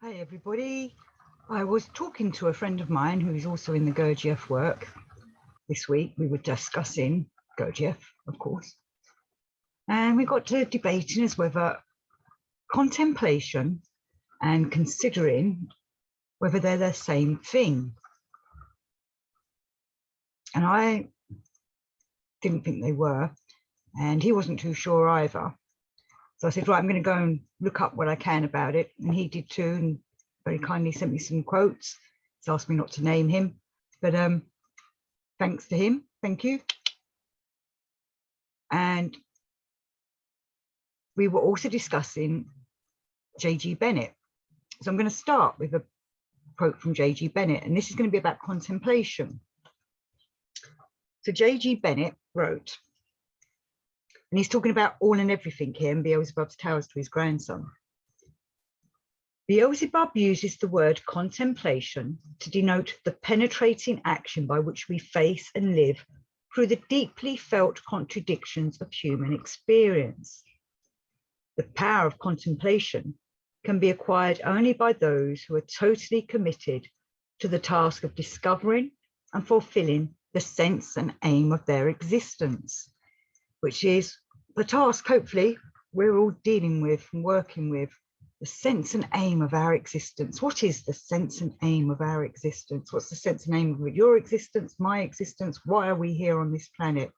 Hi everybody. I was talking to a friend of mine who's also in the Gurdjieff work this week. We were discussing Gurdjieff, of course, and we got to debating as whether contemplation and considering whether they're the same thing. And I didn't think they were, and he wasn't too sure either. So I said, right, I'm going to go and look up what I can about it. And he did too, and very kindly sent me some quotes. He's asked me not to name him, but thanks to him, thank you. And we were also discussing J.G. Bennett. So I'm going to start with a quote from J.G. Bennett, and this is going to be about contemplation. So J.G. Bennett wrote, and he's talking about all and everything here, and Beelzebub's tales to his grandson. Beelzebub uses the word contemplation to denote the penetrating action by which we face and live through the deeply felt contradictions of human experience. The power of contemplation can be acquired only by those who are totally committed to the task of discovering and fulfilling the sense and aim of their existence, which is the task, hopefully, we're all dealing with and working with, the sense and aim of our existence. What is the sense and aim of our existence? What's the sense and aim of your existence, my existence? Why are we here on this planet?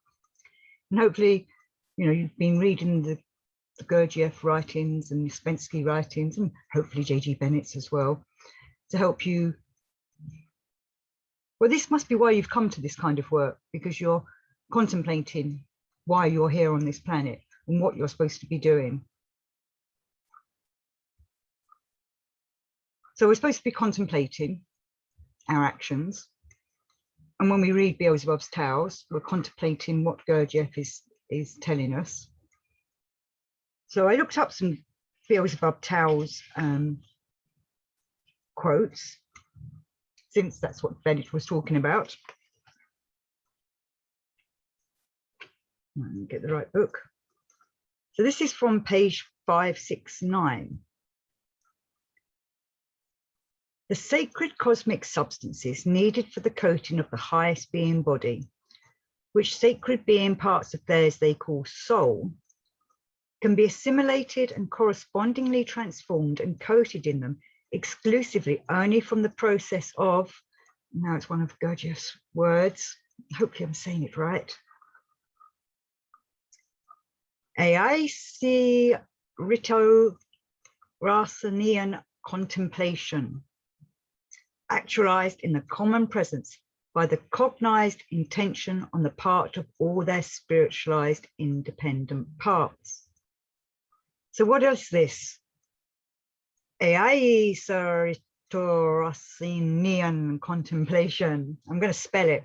And hopefully, you know, you've been reading the Gurdjieff writings and Uspensky writings, and hopefully J.G. Bennett's as well, to help you. Well, this must be why you've come to this kind of work, because you're contemplating why you're here on this planet and what you're supposed to be doing. So we're supposed to be contemplating our actions. And when we read Beelzebub's tales, we're contemplating what Gurdjieff is telling us. So I looked up some Beelzebub tales quotes, since that's what Bennett was talking about. Let me get the right book. So this is from page 569. The sacred cosmic substances needed for the coating of the highest being body, which sacred being parts of theirs they call soul, can be assimilated and correspondingly transformed and coated in them exclusively only from the process of, now it's one of Gurdjieff's words, hopefully I'm saying it right, Aisi Rito Rasanian contemplation, actualized in the common presence by the cognized intention on the part of all their spiritualized independent parts. So what is this? Aisaritorossinian contemplation. I'm going to spell it.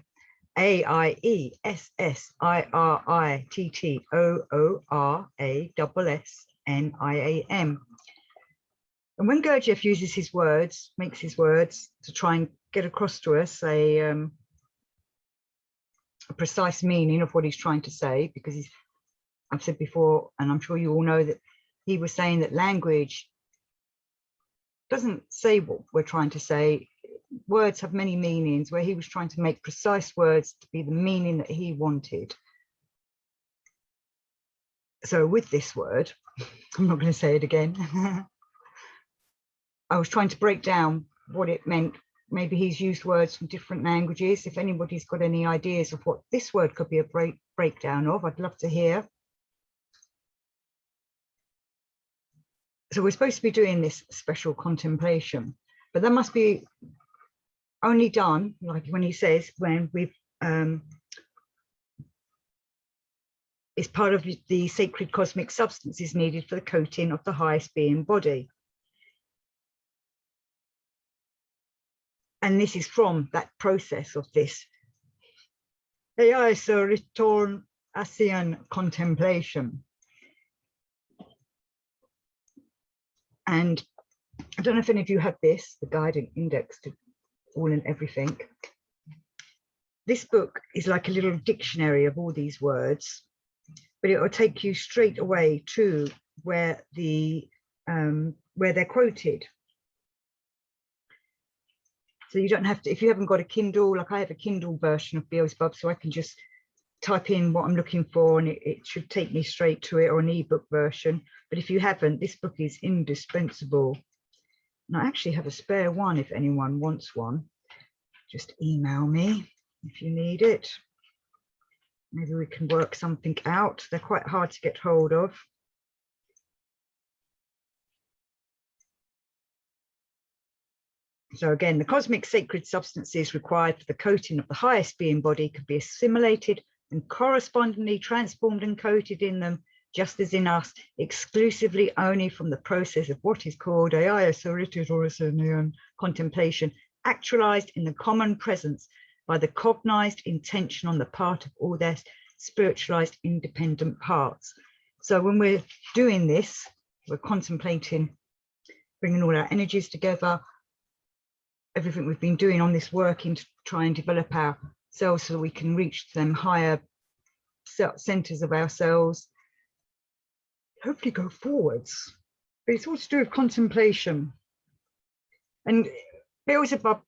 Aiessoritorasniam. And when Gurdjieff uses his words, makes his words to try and get across to us a precise meaning of what he's trying to say, because I've said before, and I'm sure you all know, that he was saying that language doesn't say what we're trying to say. Words have many meanings, where he was trying to make precise words to be the meaning that he wanted. So with this word, I'm not going to say it again. I was trying to break down what it meant. Maybe he's used words from different languages. If anybody's got any ideas of what this word could be a breakdown of, I'd love to hear. So we're supposed to be doing this special contemplation, but that must be only done, like when he says, when we've is part of the sacred cosmic substances needed for the coating of the highest being body. And this is from that process of this return ASEAN contemplation. And I don't know if any of you have this, the guiding index to all and everything. This book is like a little dictionary of all these words, but it will take you straight away to where they're quoted. So you don't have to, if you haven't got a Kindle, like I have a Kindle version of Beelzebub, so I can just type in what I'm looking for and it should take me straight to it, or an ebook version. But if you haven't, this book is indispensable. And I actually have a spare one if anyone wants one. Just email me if you need it. Maybe we can work something out. They're quite hard to get hold of. So again, the cosmic sacred substances required for the coating of the highest being body could be assimilated and correspondingly transformed and coated in them, just as in us, exclusively only from the process of what is called contemplation, actualized in the common presence by the cognized intention on the part of all their spiritualized independent parts. So when we're doing this, we're contemplating, bringing all our energies together, everything we've been doing on this working to try and develop ourselves so that we can reach them higher centers of ourselves, hopefully go forwards. But it's all to do with contemplation. And Beelzebub,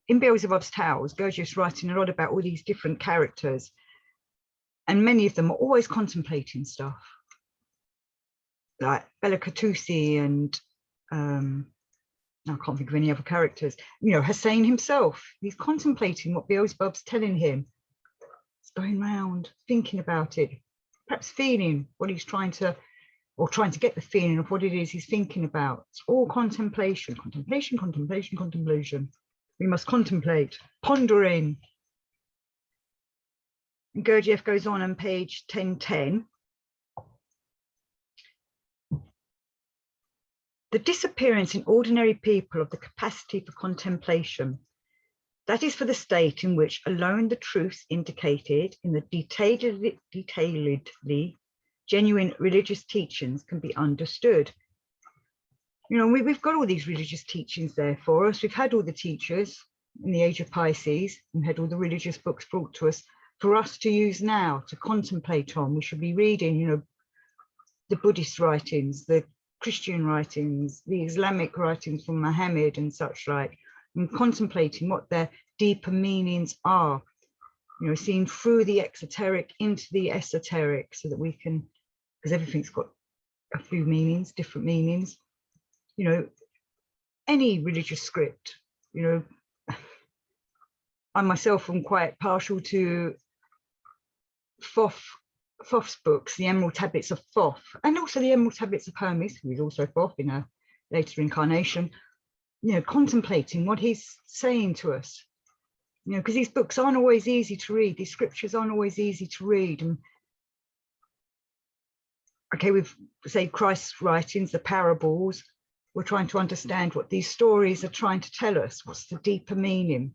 in Beelzebub's Tales, Gurdjieff's writing a lot about all these different characters, and many of them are always contemplating stuff, like Bela Katusi and I can't think of any other characters. You know, Hussein himself, he's contemplating what Beelzebub's telling him. He's going round, thinking about it, perhaps feeling what he's trying to get the feeling of what it is he's thinking about. It's all contemplation, contemplation, contemplation, contemplation. We must contemplate, pondering. And Gurdjieff goes on page 1010. The disappearance in ordinary people of the capacity for contemplation, that is for the state in which alone the truths indicated in the detailedly genuine religious teachings can be understood. You know, we've got all these religious teachings there for us. We've had all the teachers in the age of Pisces and had all the religious books brought to us for us to use now, to contemplate on. We should be reading, you know, the Buddhist writings, the Christian writings, the Islamic writings from Muhammad and such like, and contemplating what their deeper meanings are, you know, seeing through the exoteric into the esoteric, so that we can, because everything's got a few meanings, different meanings, you know, any religious script, you know. I myself am quite partial to Thoth's books, the Emerald Tablets of Thoth, and also the Emerald Tablets of Hermes, who is also Thoth in a later incarnation, you know, contemplating what he's saying to us, you know, because these books aren't always easy to read, these scriptures aren't always easy to read. And okay, we've say Christ's writings, the parables, we're trying to understand what these stories are trying to tell us, what's the deeper meaning.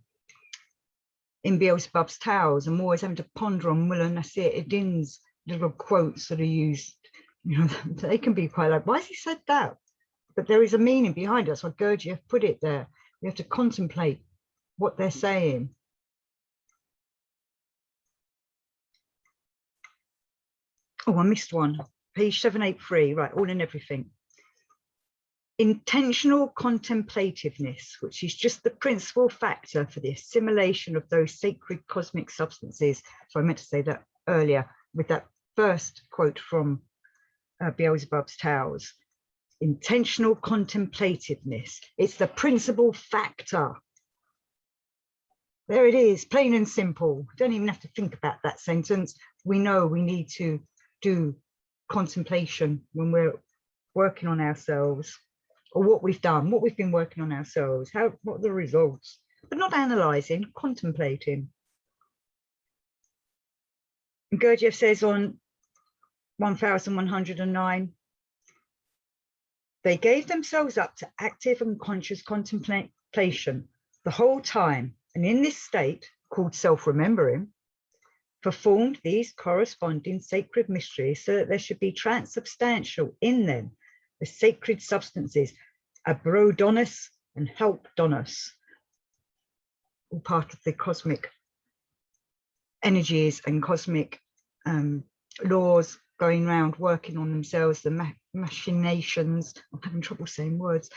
In Beelzebub's Tales, I'm always having to ponder on Mullah Nasir Eddin's little quotes that are used. You know, they can be quite like, why has he said that? But there is a meaning behind it. That's why Gurdjieff put it there. We have to contemplate what they're saying. Oh, I missed one. Page 783, right, all and everything. Intentional contemplativeness, which is just the principal factor for the assimilation of those sacred cosmic substances. So I meant to say that earlier with that first quote from Beelzebub's Tales. Intentional contemplativeness. It's the principal factor. There it is, plain and simple. Don't even have to think about that sentence. We know we need to do contemplation when we're working on ourselves, or what we've done, what we've been working on ourselves, what are the results, but not analysing, contemplating. And Gurdjieff says on 1109, they gave themselves up to active and conscious contemplation the whole time, and in this state, called self-remembering, performed these corresponding sacred mysteries so that there should be transubstantial in them the sacred substances, abrodonus and helpdonus, all part of the cosmic energies and cosmic laws going around working on themselves, the machinations. I'm having trouble saying words.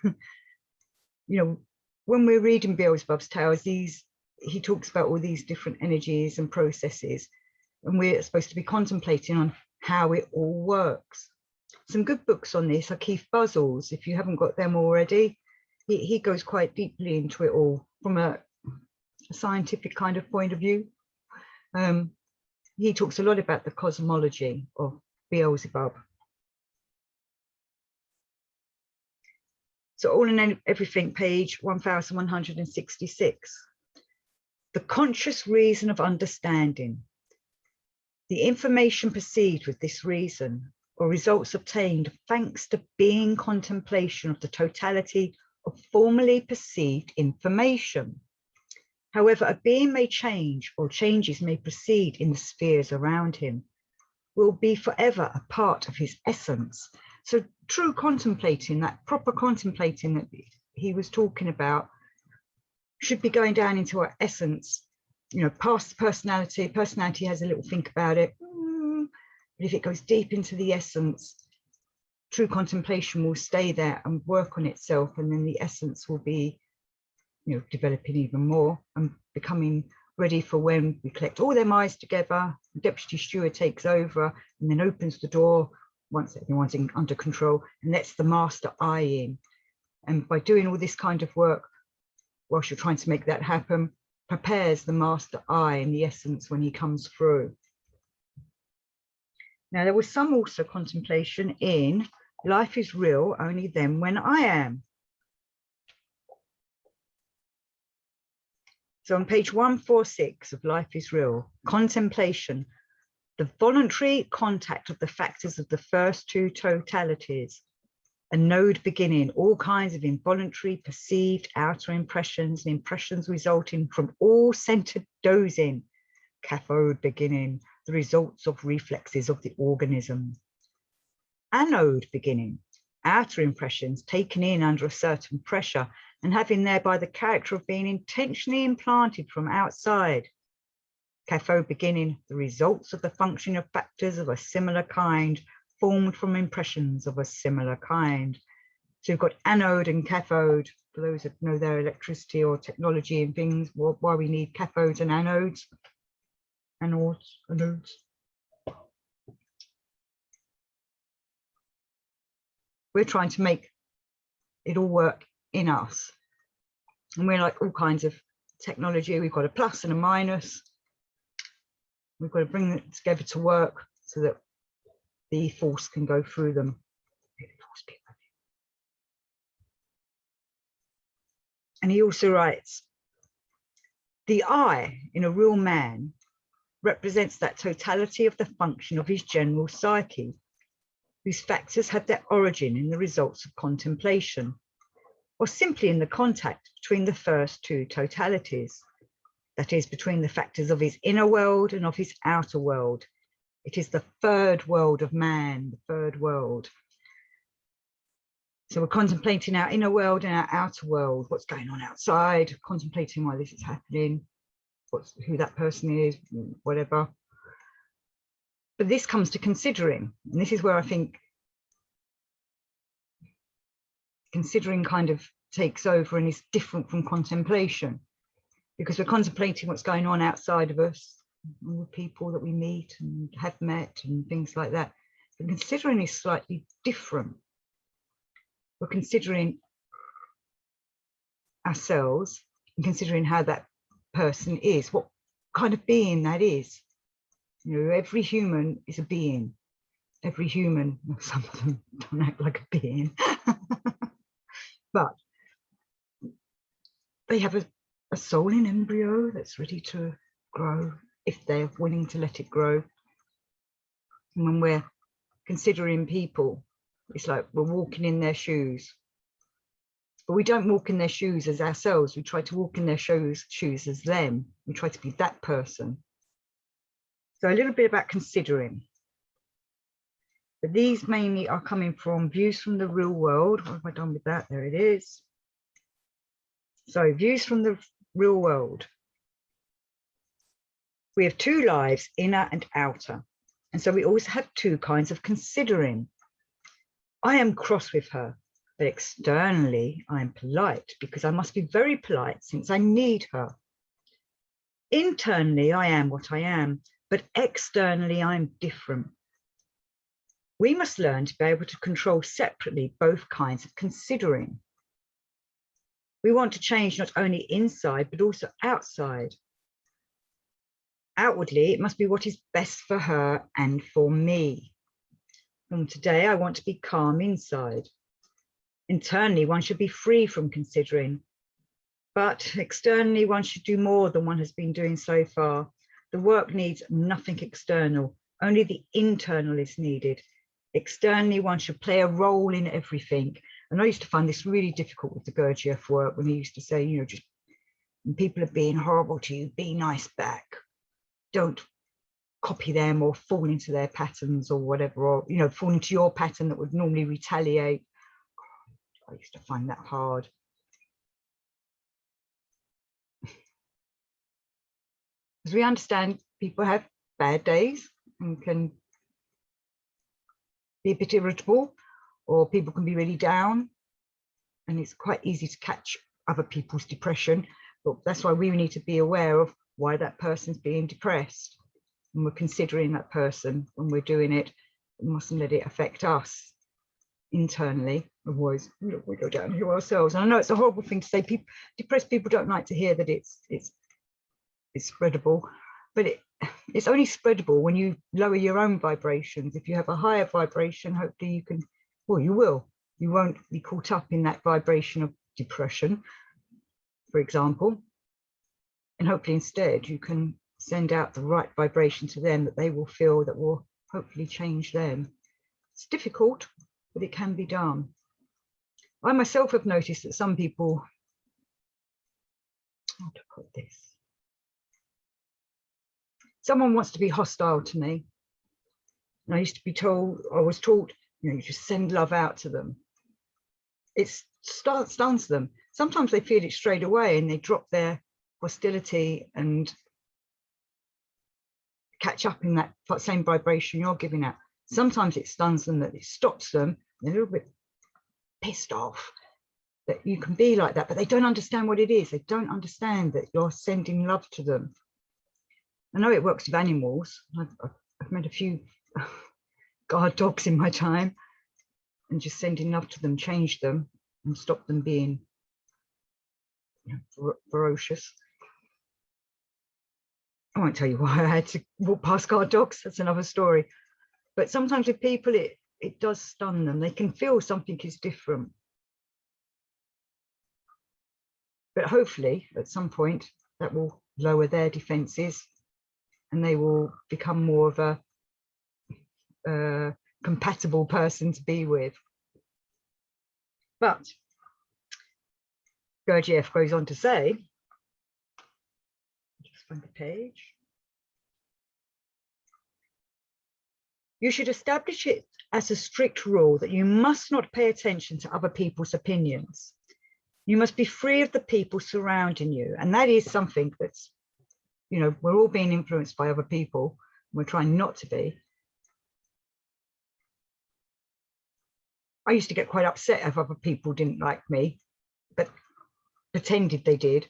You know, when we're reading Beelzebub's tales, he talks about all these different energies and processes, and we're supposed to be contemplating on how it all works. Some good books on this are Keith Buzzell's, if you haven't got them already. He goes quite deeply into it all from a scientific kind of point of view. He talks a lot about the cosmology of Beelzebub. So all in everything, page 1166. The conscious reason of understanding. The information perceived with this reason, or results obtained thanks to being contemplation of the totality of formerly perceived information. However, a being may change, or changes may proceed in the spheres around him, will be forever a part of his essence. So true contemplating, that proper contemplating that he was talking about, should be going down into our essence, past the personality. Personality has a little think about it. But if it goes deep into the essence, true contemplation will stay there and work on itself, and then the essence will be, developing even more and becoming ready for when we collect all their eyes together, the deputy steward takes over and then opens the door once everyone's under control and lets the master eye in. And by doing all this kind of work, whilst you're trying to make that happen, prepares the master eye in the essence when he comes through. Now, there was some also contemplation in Life is Real Only Then When I Am. So on page 146 of Life is Real, contemplation, the voluntary contact of the factors of the first two totalities, a node beginning, all kinds of involuntary perceived outer impressions and impressions resulting from all centered dozing, cathode beginning, the results of reflexes of the organism. Anode beginning, outer impressions taken in under a certain pressure and having thereby the character of being intentionally implanted from outside. Cathode beginning, the results of the functioning of factors of a similar kind formed from impressions of a similar kind. So you've got anode and cathode, for those that know their electricity or technology and things, why we need cathodes and anodes. Anodes. We're trying to make it all work in us. And we're like all kinds of technology. We've got a plus and a minus. We've got to bring it together to work so that the force can go through them. And he also writes, the I in a real man represents that totality of the function of his general psyche, whose factors have their origin in the results of contemplation, or simply in the contact between the first two totalities, that is, between the factors of his inner world and of his outer world. It is the third world of man, the third world. So we're contemplating our inner world and our outer world, what's going on outside, contemplating why this is happening, who that person is, whatever. But this comes to considering, and this is where I think considering kind of takes over and is different from contemplation, because we're contemplating what's going on outside of us, all the people that we meet and have met and things like that. But considering is slightly different. We're considering ourselves and considering how that person is, what kind of being that is. Every human is a being. Every human, some of them don't act like a being, but they have a soul in embryo that's ready to grow if they're willing to let it grow. And when we're considering people, it's like we're walking in their shoes. But we don't walk in their shoes as ourselves. We try to walk in their shoes as them. We try to be that person. So a little bit about considering. But these mainly are coming from views from the real world. What have I done with that? There it is. So views from the real world. We have two lives, inner and outer. And so we always have two kinds of considering. I am cross with her, Externally, I'm polite because I must be very polite since I need her. Internally, I am what I am, but externally, I'm different. We must learn to be able to control separately both kinds of considering. We want to change not only inside, but also outside. Outwardly, it must be what is best for her and for me. From today, I want to be calm inside. Internally, one should be free from considering, but externally, one should do more than one has been doing so far. The work needs nothing external, only the internal is needed. Externally, one should play a role in everything. And I used to find this really difficult with the Gurdjieff work when he used to say, you know, just when people are being horrible to you, be nice back. Don't copy them or fall into their patterns or whatever, or, you know, fall into your pattern that would normally retaliate. I used to find that hard. Because we understand people have bad days and can be a bit irritable, or people can be really down, and it's quite easy to catch other people's depression. But that's why we need to be aware of why that person's being depressed, and we're considering that person when we're doing it. We mustn't let it affect us internally, otherwise we go downhill ourselves. And I know it's a horrible thing to say. Depressed people don't like to hear that it's spreadable, but it's only spreadable when you lower your own vibrations. If you have a higher vibration, hopefully you can, well, you won't be caught up in that vibration of depression, for example. And hopefully instead you can send out the right vibration to them that they will feel, that will hopefully change them. It's difficult, but it can be done. I myself have noticed that some people, how to put this, someone wants to be hostile to me. And I used to be told, I was taught, you know, you just send love out to them. It stuns them. Sometimes they feel it straight away and they drop their hostility and catch up in that same vibration you're giving out. Sometimes it stuns them, that it stops them. They're a little bit pissed off that you can be like that, but they don't understand what it is. They don't understand that you're sending love to them. I know it works with animals. I've met a few guard dogs in my time, and just sending love to them changed them and stopped them being, you know, ferocious. I won't tell you why I had to walk past guard dogs. That's another story. But sometimes with people, it does stun them. They can feel something is different. But hopefully, at some point, that will lower their defenses and they will become more of a compatible person to be with. But Gurdjieff goes on to say, just find the page. You should establish it as a strict rule that you must not pay attention to other people's opinions. You must be free of the people surrounding you. And that is something that's, you know, we're all being influenced by other people. We're trying not to be. I used to get quite upset if other people didn't like me, but pretended they did.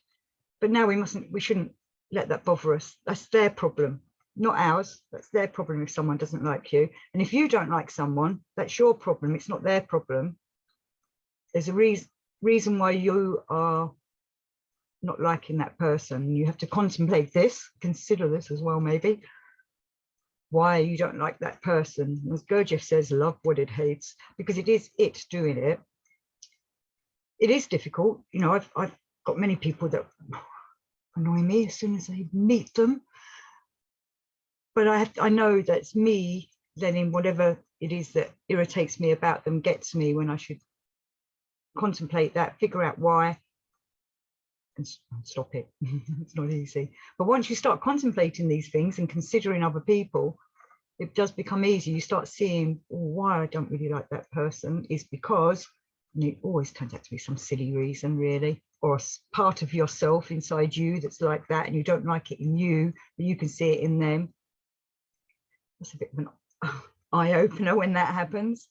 But now we shouldn't let that bother us. That's their problem, not ours. That's their problem if someone doesn't like you. And if you don't like someone, that's your problem. It's not their problem. There's a reason why you are not liking that person. You have to contemplate this, consider this as well, maybe. Why you don't like that person. As Gurdjieff says, love what it hates, because it is it doing it. It is difficult. You know, I've got many people that annoy me as soon as I meet them. But I know that it's me letting whatever it is that irritates me about them get to me, when I should contemplate that, figure out why, and stop it. It's not easy. But once you start contemplating these things and considering other people, it does become easy. You start seeing, oh, why I don't really like that person is because, and it always turns out to be some silly reason, really, or a part of yourself inside you that's like that, and you don't like it in you, but you can see it in them. That's a bit of an eye-opener when that happens.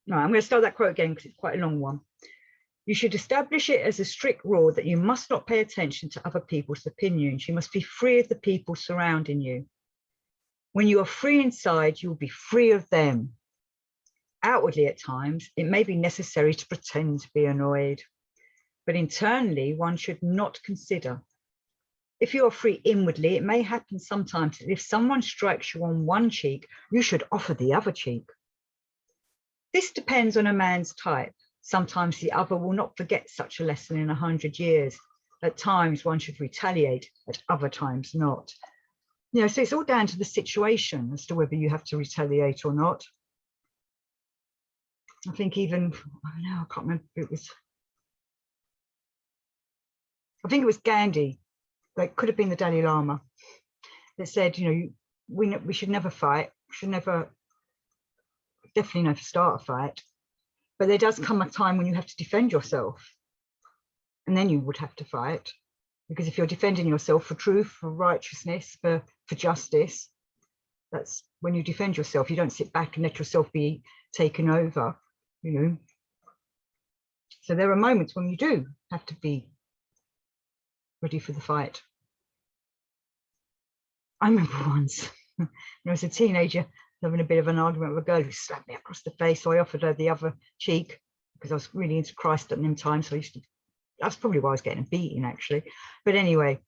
No, I'm going to start that quote again because it's quite a long one. You should establish it as a strict rule that you must not pay attention to other people's opinions. You must be free of the people surrounding you. When you are free inside, you will be free of them. Outwardly, at times, it may be necessary to pretend to be annoyed, but internally, one should not consider. If you are free inwardly, it may happen sometimes that if someone strikes you on one cheek, you should offer the other cheek. This depends on a man's type. Sometimes the other will not forget such a lesson in 100 years. At times, one should retaliate, at other times not. So it's all down to the situation as to whether you have to retaliate or not. I think even, I can't remember if it was, I think it was Gandhi, that could have been the Dalai Lama, that said, we should never fight, we should never, definitely never start a fight, but there does come a time when you have to defend yourself, and then you would have to fight, because if you're defending yourself for truth, for righteousness, for justice, that's when you defend yourself. You don't sit back and let yourself be taken over, So there are moments when you do have to be ready for the fight. I remember once when I was a teenager having a bit of an argument with a girl who slapped me across the face. So I offered her the other cheek because I was really into Christ at them times. So that's probably why I was getting a beating, actually. But anyway,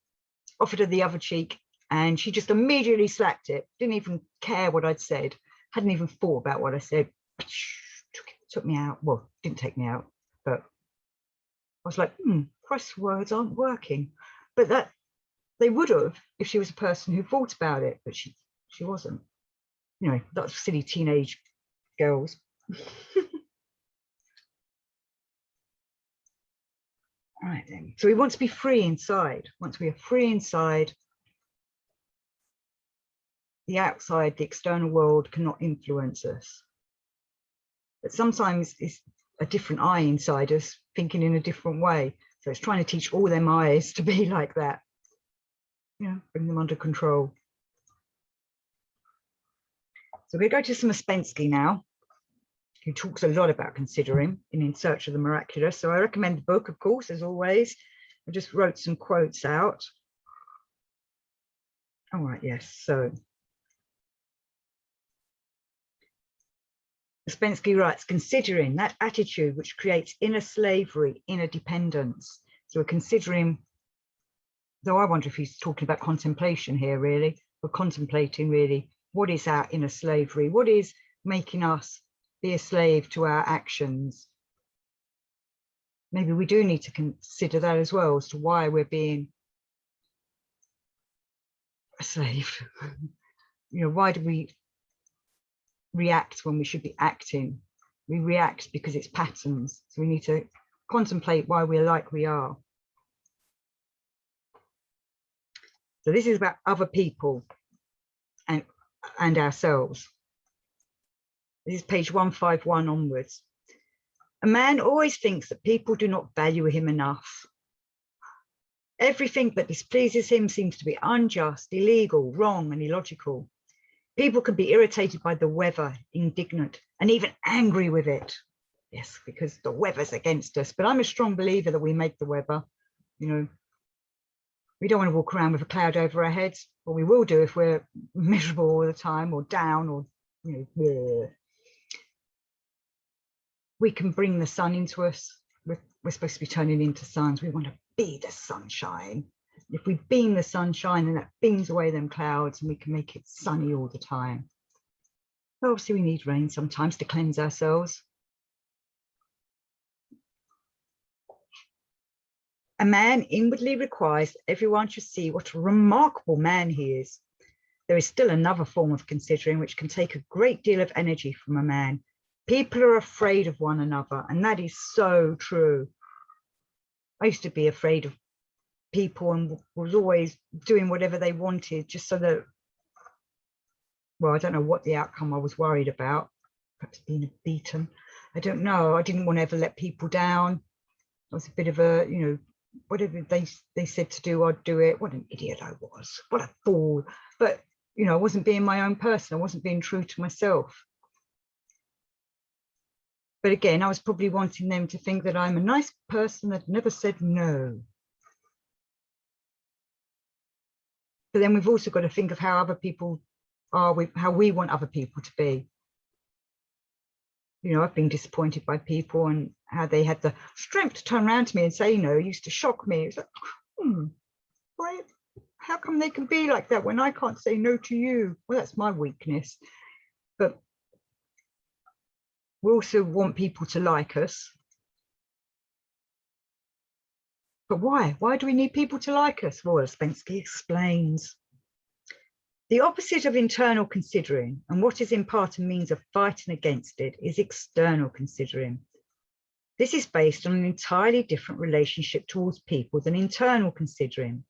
offered her the other cheek and she just immediately slapped it. Didn't even care what I'd said. Hadn't even thought about what I said. Took me out. Well, didn't take me out, but I was like, Christ's words aren't working. But that they would have if she was a person who thought about it, but she wasn't. That's silly teenage girls. All right then. So we want to be free inside. Once we are free inside, the outside, the external world cannot influence us. But sometimes it's a different eye inside us, thinking in a different way. So it's trying to teach all them eyes to be like that. Bring them under control. So we go to some Ouspensky now, who talks a lot about considering In Search of the Miraculous. So I recommend the book, of course, as always. I just wrote some quotes out. All right, yes. So Ouspensky writes, considering that attitude which creates inner slavery, inner dependence. So we're considering, though I wonder if he's talking about contemplation here, really. We're contemplating, really, what is our inner slavery? What is making us be a slave to our actions? Maybe we do need to consider that as well, as to why we're being a slave. Why do we react when we should be acting? We react because it's patterns. So we need to contemplate why we're like we are. So this is about other people and ourselves. This is page 151 onwards. A man always thinks that people do not value him enough. Everything that displeases him seems to be unjust, illegal, wrong, and illogical. People can be irritated by the weather, indignant, and even angry with it. Yes, because the weather's against us. But I'm a strong believer that we make the weather. We don't want to walk around with a cloud over our heads, but we will do if we're miserable all the time or down or, bleh. We can bring the sun into us. We're supposed to be turning into suns. We want to be the sunshine. If we beam the sunshine, then that beams away them clouds and we can make it sunny all the time. Obviously, we need rain sometimes to cleanse ourselves. A man inwardly requires that everyone should see what a remarkable man he is. There is still another form of considering which can take a great deal of energy from a man. People are afraid of one another, and that is so true. I used to be afraid of people and was always doing whatever they wanted just so that, well, I don't know what the outcome I was worried about, perhaps being beaten. I don't know. I didn't want to ever let people down. I was a bit of a, whatever they said to do, I'd do it. What an idiot I was. What a fool. But, I wasn't being my own person. I wasn't being true to myself. But again, I was probably wanting them to think that I'm a nice person that never said no. But then we've also got to think of how other people are, how we want other people to be. You know, I've been disappointed by people and how they had the strength to turn around to me and say no. It used to shock me. It's like, why? How come they can be like that when I can't say no to you? Well, that's my weakness. But we also want people to like us. But why? Why do we need people to like us? Well, as Spensky explains, the opposite of internal considering, and what is in part a means of fighting against it, is external considering. This is based on an entirely different relationship towards people than internal considering.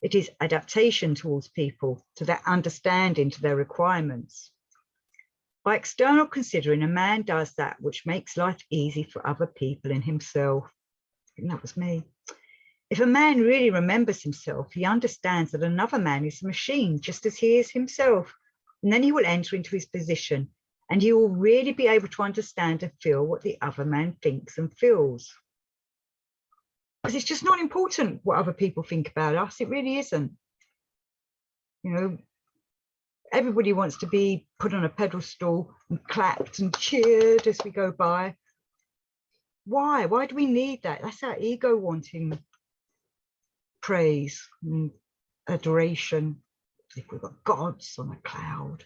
It is adaptation towards people, to their understanding, to their requirements. By external considering, a man does that which makes life easy for other people and himself. I think that was me. If a man really remembers himself, he understands that another man is a machine, just as he is himself. And then he will enter into his position, and he will really be able to understand and feel what the other man thinks and feels. Because it's just not important what other people think about us. It really isn't. You know, everybody wants to be put on a pedestal and clapped and cheered as we go by. Why? Why do we need that? That's our ego wanting praise and adoration. As if we've got gods on a cloud.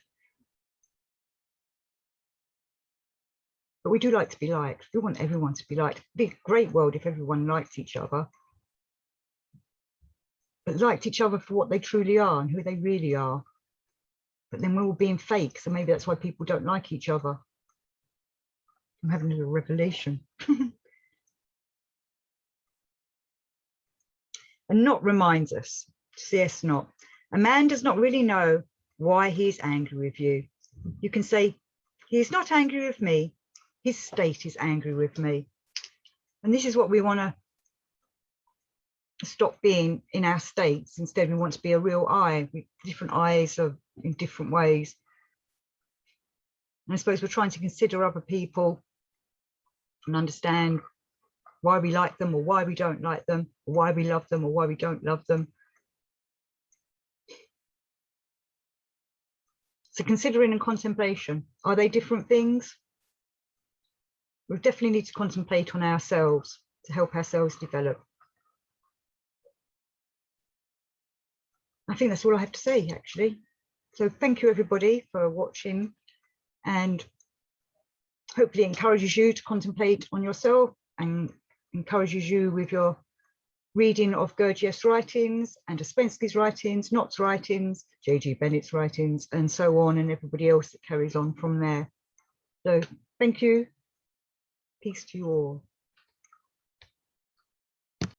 But we do like to be liked. We want everyone to be liked. It'd be a great world if everyone liked each other. But liked each other for what they truly are and who they really are. But then we're all being fake, so maybe that's why people don't like each other. I'm having a little revelation. And Knott reminds us, C.S. Knott, a man does not really know why he is angry with you. You can say, he is not angry with me, his state is angry with me. And this is what we want to stop being in our states. Instead, we want to be a real I, with different eyes in different ways. And I suppose we're trying to consider other people and understand why we like them or why we don't like them, or why we love them or why we don't love them. So considering and contemplation, are they different things? We definitely need to contemplate on ourselves to help ourselves develop. I think that's all I have to say, actually. So thank you, everybody, for watching, and hopefully it encourages you to contemplate on yourself and encourages you with your reading of Gurdjieff's writings and Ouspensky's writings, Knott's writings, J.G. Bennett's writings, and so on, and everybody else that carries on from there. So thank you. Peace to you all.